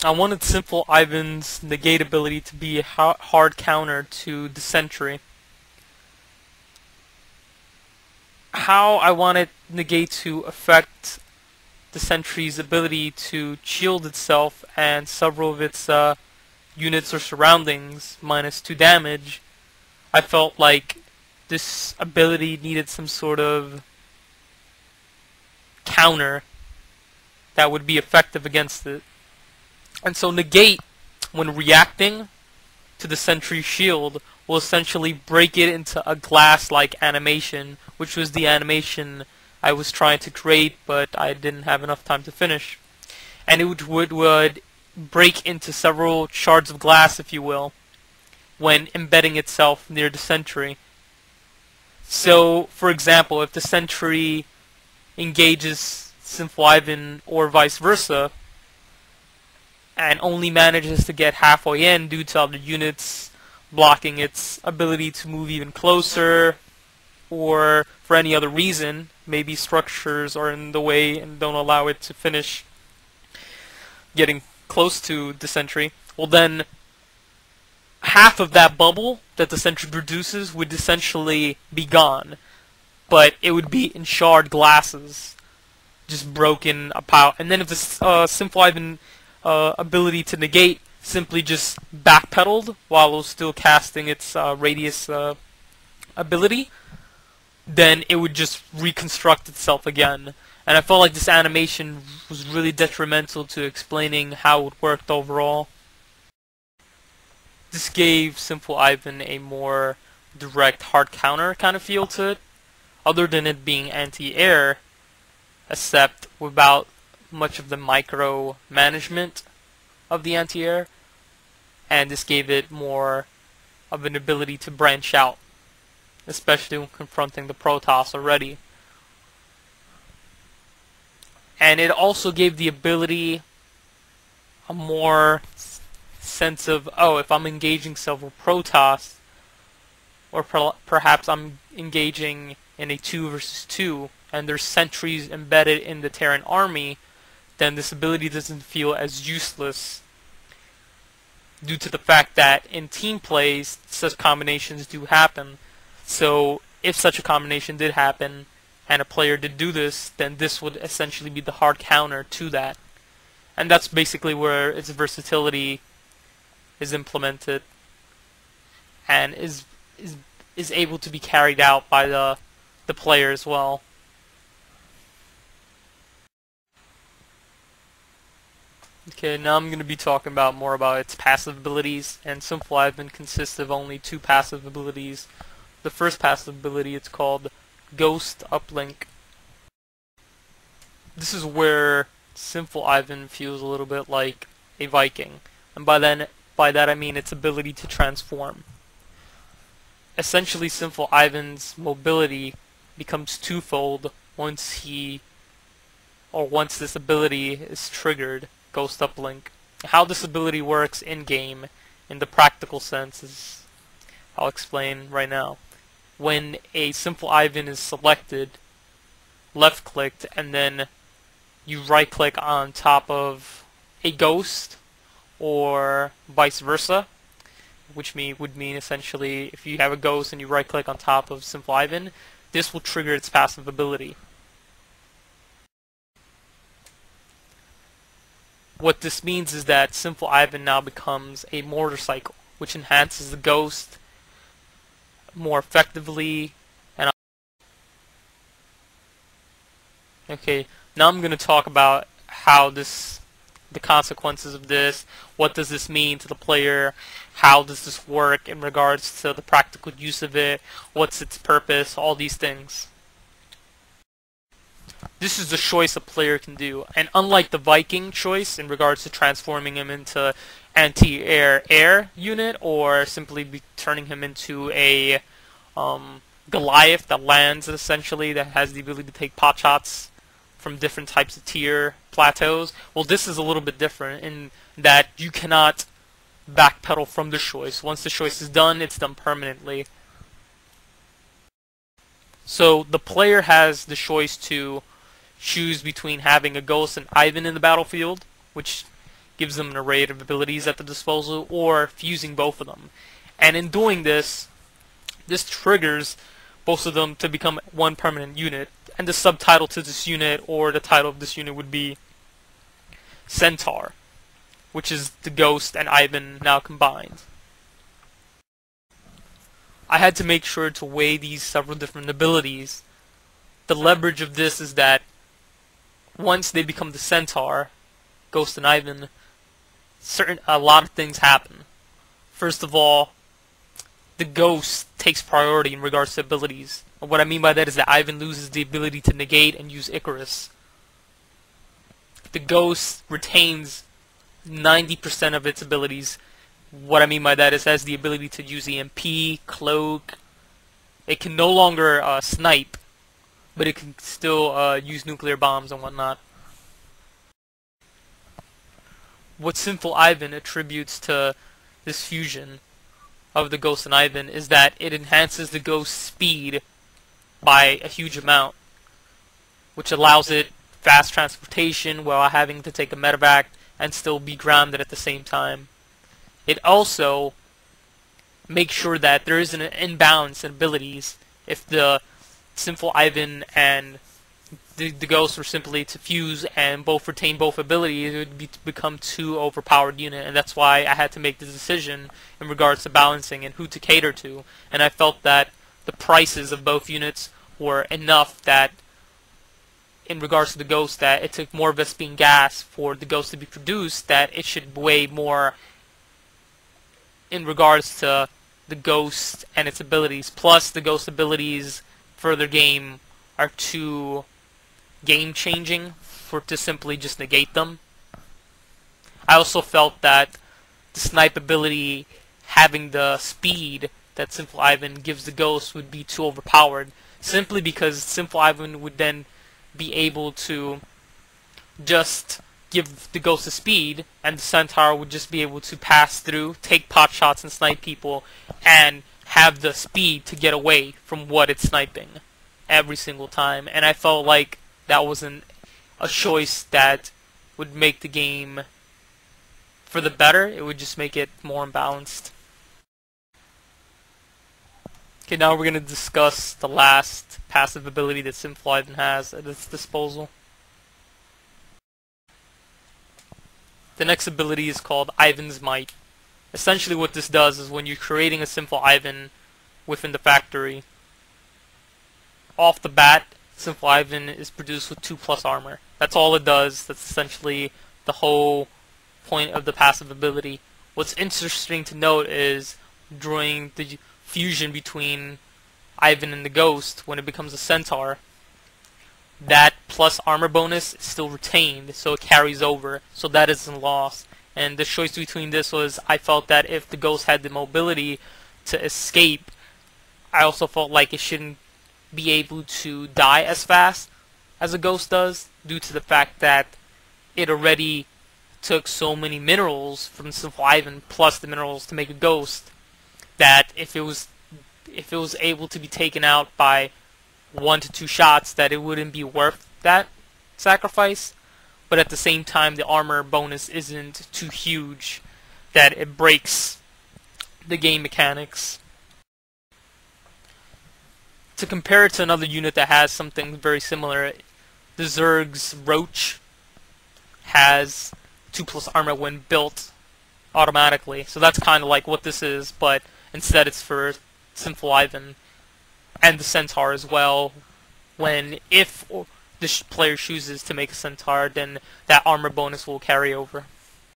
I wanted Sinful Ivan's negate ability to be a hard counter to the sentry. How I wanted negate to affect the sentry's ability to shield itself and several of its units or surroundings minus 2 damage, I felt like this ability needed some sort of counter that would be effective against it. And so negate, when reacting to the sentry's shield, will essentially break it into a glass-like animation, which was the animation I was trying to create, but I didn't have enough time to finish. And it would break into several shards of glass, if you will, when embedding itself near the sentry. So, for example, if the sentry engages Sinful Ivan or vice versa, and only manages to get halfway in due to other units blocking its ability to move even closer, or for any other reason, maybe structures are in the way and don't allow it to finish getting close to the sentry, well then half of that bubble that the sentry produces would essentially be gone, but it would be in shard glasses, just broken apart. And then if the Sinful Ivan ability to negate simply just backpedaled while it was still casting its radius ability, then it would just reconstruct itself again. And I felt like this animation was really detrimental to explaining how it worked overall. This gave Sinful Ivan a more direct hard counter kind of feel to it, other than it being anti-air, except without much of the micro management of the anti-air, and this gave it more of an ability to branch out, especially when confronting the Protoss already. And it also gave the ability a more sense of, oh, if I'm engaging several Protoss, or perhaps I'm engaging in a 2 versus 2, and there's sentries embedded in the Terran army, then this ability doesn't feel as useless, due to the fact that in team plays, such combinations do happen. So if such a combination did happen, and a player did do this, then this would essentially be the hard counter to that. And that's basically where its versatility is implemented, and is able to be carried out by the player as well. Okay, now I'm going to be talking more about its passive abilities, and Sinful Ivan consists of only 2 passive abilities. The first passive ability, it's called Ghost Uplink. This is where Sinful Ivan feels a little bit like a Viking, and by that I mean its ability to transform. Essentially, Sinful Ivan's mobility becomes twofold once this ability is triggered. Ghost Uplink. How this ability works in-game, in the practical sense, is I'll explain right now. When a Sinful Ivan is selected, left-clicked, and then you right-click on top of a ghost, or vice versa, which would mean essentially if you have a ghost and you right-click on top of Sinful Ivan, this will trigger its passive ability. What this means is that Sinful Ivan now becomes a motorcycle, which enhances the ghost more effectively. And okay, now I'm going to talk about how the consequences of this, what does this mean to the player, how does this work in regards to the practical use of it, what's its purpose, all these things. This is the choice a player can do, and unlike the Viking choice in regards to transforming him into anti-air unit, or simply turning him into a Goliath that lands essentially, that has the ability to take pot shots from different types of tier plateaus, well, this is a little bit different in that you cannot backpedal from the choice. Once the choice is done, it's done permanently. So the player has the choice to choose between having a Ghost and Ivan in the battlefield, which gives them an array of abilities at the disposal, or fusing both of them. And in doing this, this triggers both of them to become one permanent unit. And the subtitle to this unit, or the title of this unit, would be Centaur, which is the Ghost and Ivan now combined. I had to make sure to weigh these several different abilities. The leverage of this is that once they become the Centaur, Ghost and Ivan, a lot of things happen. First of all, the Ghost takes priority in regards to abilities. And what I mean by that is that Ivan loses the ability to negate and use Icarus. The Ghost retains 90% of its abilities. What I mean by that is it has the ability to use EMP, Cloak. It can no longer snipe, but it can still use nuclear bombs and whatnot. What Sinful Ivan attributes to this fusion of the Ghost and Ivan is that it enhances the Ghost's speed by a huge amount, which allows it fast transportation while having to take a medevac and still be grounded at the same time. It also makes sure that there isn't an imbalance in abilities. If the Sinful Ivan and the Ghost were simply to fuse and both retain both abilities, it would become too overpowered unit, and that's why I had to make the decision in regards to balancing and who to cater to. And I felt that the prices of both units were enough that, in regards to the Ghost, that it took more Vespene gas for the Ghost to be produced, that it should weigh more in regards to the Ghost and its abilities. Plus, the Ghost abilities for the game are too game-changing to simply just negate them. I also felt that the snipe ability, having the speed that Sinful Ivan gives the Ghost, would be too overpowered, simply because Sinful Ivan would then be able to just give the Ghost the speed, and the Centaur would just be able to pass through, take pot shots and snipe people, and have the speed to get away from what it's sniping every single time. And I felt like that wasn't a choice that would make the game for the better. It would just make it more imbalanced. Okay, now we're going to discuss the last passive ability that Sinful Ivan has at its disposal. The next ability is called Ivan's Might. Essentially what this does is when you're creating a Sinful Ivan within the factory, off the bat, Sinful Ivan is produced with 2+ armor. That's all it does. That's essentially the whole point of the passive ability. What's interesting to note is during the fusion between Ivan and the Ghost, when it becomes a Centaur, that plus armor bonus is still retained, so it carries over, so that isn't lost. And the choice between this was, I felt that if the Ghost had the mobility to escape, I also felt like it shouldn't be able to die as fast as a Ghost does, due to the fact that it already took so many minerals from Sinful Ivan plus the minerals to make a Ghost, that if it was able to be taken out by 1 to 2 shots, that it wouldn't be worth that sacrifice. But at the same time, the armor bonus isn't too huge that it breaks the game mechanics. To compare it to another unit that has something very similar, the Zerg's Roach has 2+ armor when built automatically. So that's kind of like what this is, but instead it's for Sinful Ivan and the Centaur as well. If the player chooses to make a Centaur, then that armor bonus will carry over.